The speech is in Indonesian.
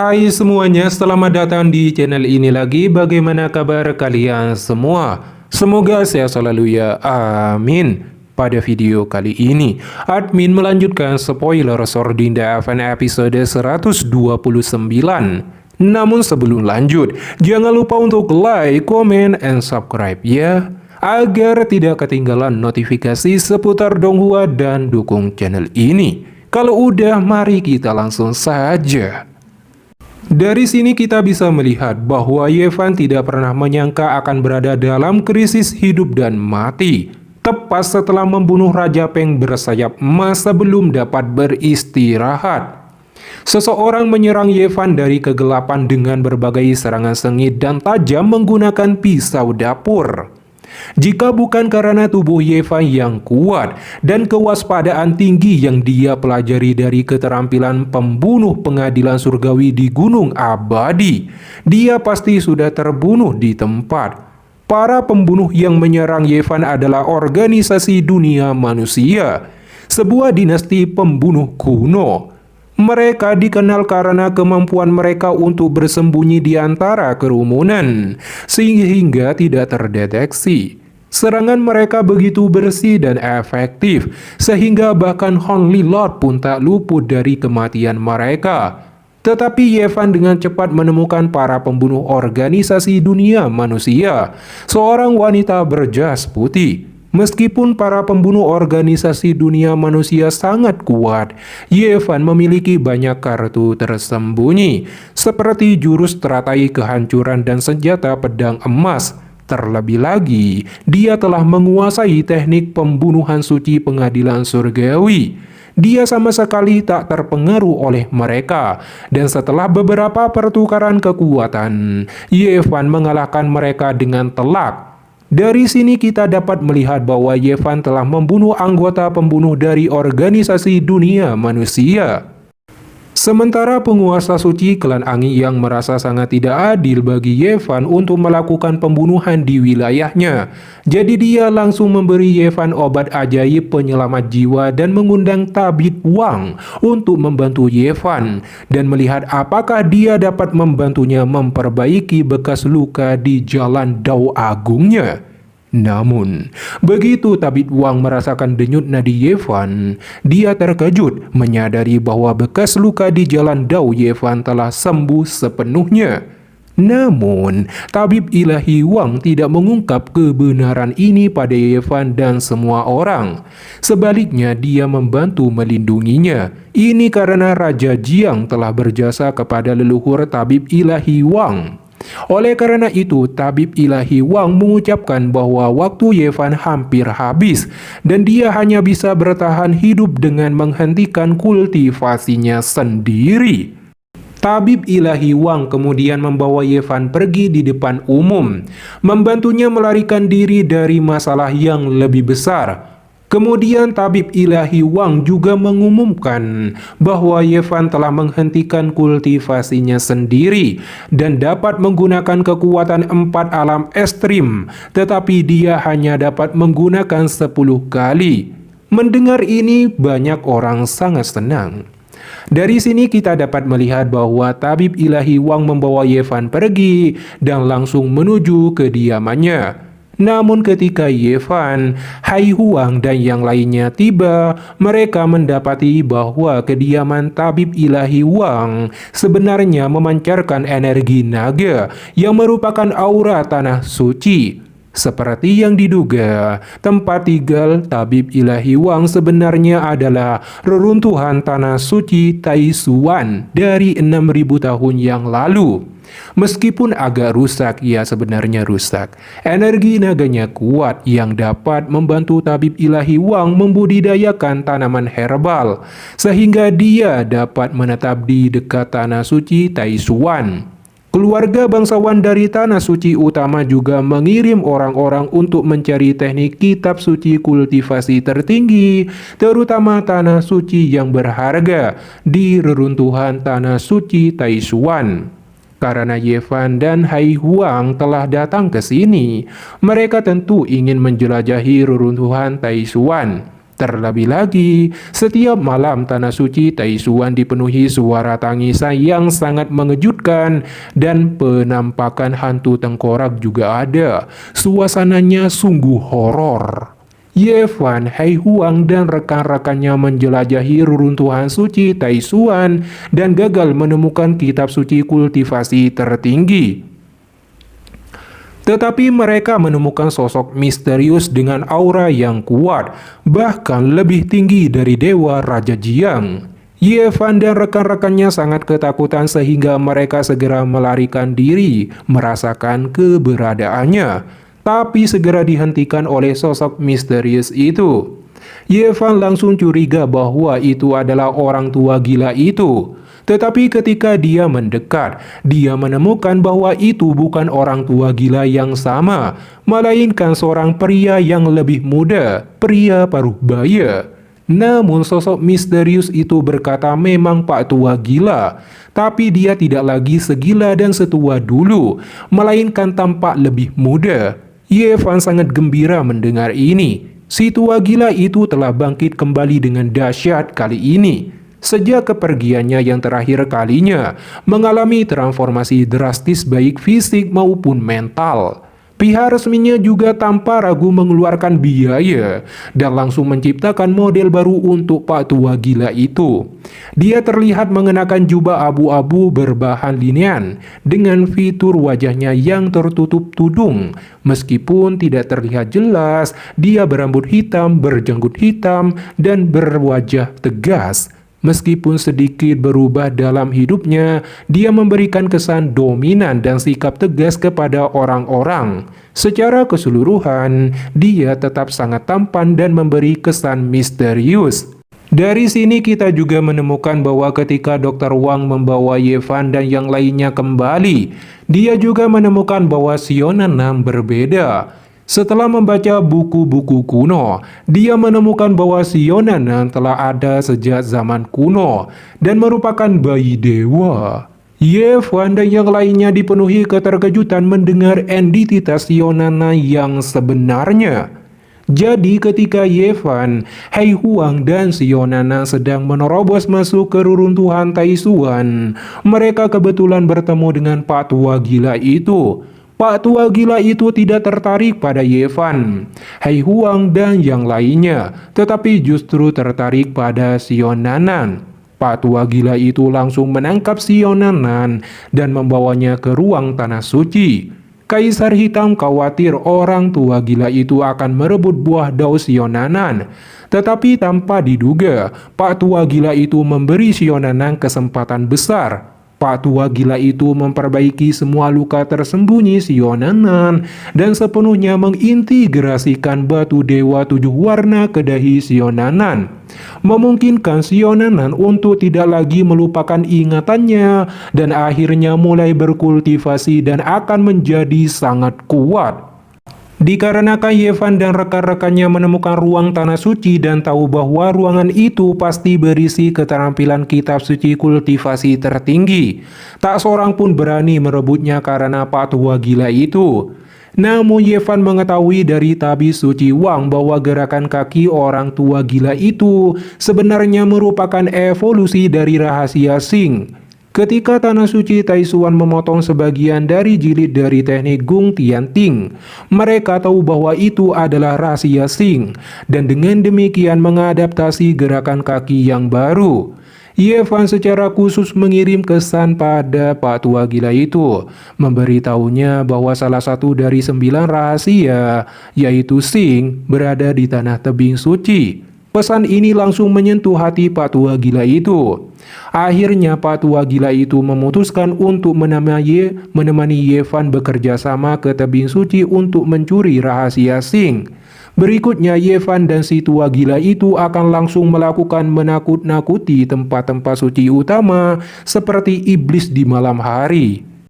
Hai semuanya, selamat datang di channel ini lagi. Bagaimana kabar kalian semua? Semoga sehat selalu ya, amin. Pada video kali ini, admin melanjutkan spoiler Sordinda Event episode 129. Namun sebelum lanjut, jangan lupa untuk like, comment, and subscribe ya, agar tidak ketinggalan notifikasi seputar Donghua dan dukung channel ini. Kalau udah, mari kita langsung saja. Dari sini kita bisa melihat bahwa Yevan tidak pernah menyangka akan berada dalam krisis hidup dan mati, tepat setelah membunuh Raja Peng bersayap emas sebelum dapat beristirahat. Seseorang menyerang Yevan dari kegelapan dengan berbagai serangan sengit dan tajam menggunakan pisau dapur. Jika bukan karena tubuh Yevan yang kuat dan kewaspadaan tinggi yang dia pelajari dari keterampilan pembunuh pengadilan surgawi di Gunung Abadi, dia pasti sudah terbunuh di tempat. Para pembunuh yang menyerang Yevan adalah organisasi dunia manusia, sebuah dinasti pembunuh kuno. Mereka dikenal karena kemampuan mereka untuk bersembunyi di antara kerumunan, sehingga tidak terdeteksi. Serangan mereka begitu bersih dan efektif, sehingga bahkan Honly Lord pun tak luput dari kematian mereka. Tetapi Yevan dengan cepat menemukan para pembunuh organisasi dunia manusia, seorang wanita berjas putih. Meskipun para pembunuh organisasi dunia manusia sangat kuat, Yevan memiliki banyak kartu tersembunyi, seperti jurus teratai kehancuran dan senjata pedang emas. Terlebih lagi, dia telah menguasai teknik pembunuhan suci pengadilan surgawi. Dia sama sekali tak terpengaruh oleh mereka, dan setelah beberapa pertukaran kekuatan, Yevan mengalahkan mereka dengan telak. Dari sini kita dapat melihat bahwa Yevan telah membunuh anggota pembunuh dari organisasi dunia manusia. Sementara penguasa suci klan Angin yang merasa sangat tidak adil bagi Yevan untuk melakukan pembunuhan di wilayahnya. Jadi dia langsung memberi Yevan obat ajaib penyelamat jiwa dan mengundang tabib Wang untuk membantu Yevan dan melihat apakah dia dapat membantunya memperbaiki bekas luka di jalan Dao Agungnya. Namun, begitu tabib Wang merasakan denyut nadi Yevan, dia terkejut menyadari bahwa bekas luka di jalan Dao Yevan telah sembuh sepenuhnya. Namun, tabib ilahi Wang tidak mengungkap kebenaran ini pada Yevan dan semua orang. Sebaliknya, dia membantu melindunginya. Ini karena Raja Jiang telah berjasa kepada leluhur tabib ilahi Wang. Oleh karena itu, tabib ilahi Wang mengucapkan bahwa waktu Yevan hampir habis dan dia hanya bisa bertahan hidup dengan menghentikan kultivasinya sendiri. Tabib ilahi Wang kemudian membawa Yevan pergi di depan umum, membantunya melarikan diri dari masalah yang lebih besar. Kemudian tabib ilahi Wang juga mengumumkan bahwa Yevan telah menghentikan kultivasinya sendiri dan dapat menggunakan kekuatan 4 alam ekstrim, tetapi dia hanya dapat menggunakan 10 kali. Mendengar ini, banyak orang sangat senang. Dari sini kita dapat melihat bahwa tabib ilahi Wang membawa Yevan pergi dan langsung menuju kediamannya. Namun ketika Yevan, Hai Huang dan yang lainnya tiba, mereka mendapati bahwa kediaman tabib ilahi Wang sebenarnya memancarkan energi naga yang merupakan aura tanah suci. Seperti yang diduga, tempat tinggal tabib ilahi Wang sebenarnya adalah reruntuhan tanah suci Taishuan dari 6.000 tahun yang lalu. Meskipun agak rusak, ya sebenarnya rusak. Energi naganya kuat yang dapat membantu tabib ilahi Wang membudidayakan tanaman herbal, sehingga dia dapat menetap di dekat tanah suci Taishuan. Keluarga bangsawan dari tanah suci utama juga mengirim orang-orang untuk mencari teknik kitab suci kultivasi tertinggi, terutama tanah suci yang berharga di reruntuhan tanah suci Taishuan. Karena Yevan dan Hai Huang telah datang ke sini, mereka tentu ingin menjelajahi reruntuhan Taishuan. Terlebih lagi, setiap malam tanah suci Taishuan dipenuhi suara tangisan yang sangat mengejutkan dan penampakan hantu tengkorak juga ada. Suasananya sungguh horor. Ye Fan, Hai Huang, dan rekan-rekannya menjelajahi reruntuhan suci Taishuan dan gagal menemukan kitab suci kultivasi tertinggi. Tetapi mereka menemukan sosok misterius dengan aura yang kuat, bahkan lebih tinggi dari Dewa Raja Jiang. Ye Fan dan rekan-rekannya sangat ketakutan sehingga mereka segera melarikan diri, merasakan keberadaannya. Tapi segera dihentikan oleh sosok misterius itu. Ye Fan langsung curiga bahwa itu adalah orang tua gila itu. Tetapi ketika dia mendekat, dia menemukan bahwa itu bukan orang tua gila yang sama, melainkan seorang pria yang lebih muda, pria paruh baya. Namun sosok misterius itu berkata memang Pak Tua gila, tapi dia tidak lagi segila dan setua dulu, melainkan tampak lebih muda. Ye Fan sangat gembira mendengar ini. Si tua gila itu telah bangkit kembali dengan dahsyat kali ini. Sejak kepergiannya yang terakhir kalinya, mengalami transformasi drastis baik fisik maupun mental. Pihak resminya juga tanpa ragu mengeluarkan biaya dan langsung menciptakan model baru untuk Pak Tua gila itu. Dia terlihat mengenakan jubah abu-abu berbahan linian dengan fitur wajahnya yang tertutup tudung. Meskipun tidak terlihat jelas, dia berambut hitam, berjanggut hitam, dan berwajah tegas. Meskipun sedikit berubah dalam hidupnya, dia memberikan kesan dominan dan sikap tegas kepada orang-orang. Secara keseluruhan, dia tetap sangat tampan dan memberi kesan misterius. Dari sini kita juga menemukan bahwa ketika Dr. Wang membawa Ye Fan dan yang lainnya kembali, dia juga menemukan bahwa Sionanam berbeda. Setelah membaca buku-buku kuno, dia menemukan bahwa Sionanan telah ada sejak zaman kuno dan merupakan bayi dewa. Ye Fan dan yang lainnya dipenuhi keterkejutan mendengar identitas Sionana yang sebenarnya. Jadi ketika Ye Fan, Hai Huang, dan Sionana sedang menerobos masuk ke reruntuhan Taishuan, mereka kebetulan bertemu dengan Pak Tua gila itu. Pak Tua gila itu tidak tertarik pada Ye Fan, Hai Huang, dan yang lainnya, tetapi justru tertarik pada Sionanan. Pak Tua gila itu langsung menangkap Sionanan dan membawanya ke ruang tanah suci. Kaisar Hitam khawatir orang tua gila itu akan merebut buah daun Sionanan. Tetapi tanpa diduga, Pak Tua gila itu memberi Sionanan kesempatan besar. Pak Tua gila itu memperbaiki semua luka tersembunyi Sionanan dan sepenuhnya mengintegrasikan batu dewa 7 warna ke dahi Sionanan, memungkinkan Sionanan untuk tidak lagi melupakan ingatannya dan akhirnya mulai berkultivasi dan akan menjadi sangat kuat. Dikarenakan Ye Fan dan rekan-rekannya menemukan ruang tanah suci dan tahu bahwa ruangan itu pasti berisi keterampilan kitab suci kultivasi tertinggi, tak seorang pun berani merebutnya karena Pak Tua gila itu. Namun Ye Fan mengetahui dari tabis suci Wang bahwa gerakan kaki orang tua gila itu sebenarnya merupakan evolusi dari rahasia Xing. Ketika tanah suci Taishuan memotong sebagian dari jilid dari teknik Gung Tian Ting, mereka tahu bahwa itu adalah rahasia Xing dan dengan demikian mengadaptasi gerakan kaki yang baru. Ye Fan secara khusus mengirim kesan pada Pak Tua gila itu, memberitahunya bahwa salah satu dari 9 rahasia, yaitu Xing, berada di tanah tebing suci. Pesan ini langsung menyentuh hati Pak Tua gila itu. Akhirnya Pak Tua gila itu memutuskan untuk menemani Ye Fan bekerja sama ke tebing suci untuk mencuri rahasia Xing. Berikutnya Ye Fan dan si tua gila itu akan langsung melakukan menakut-nakuti tempat-tempat suci utama seperti iblis di malam hari.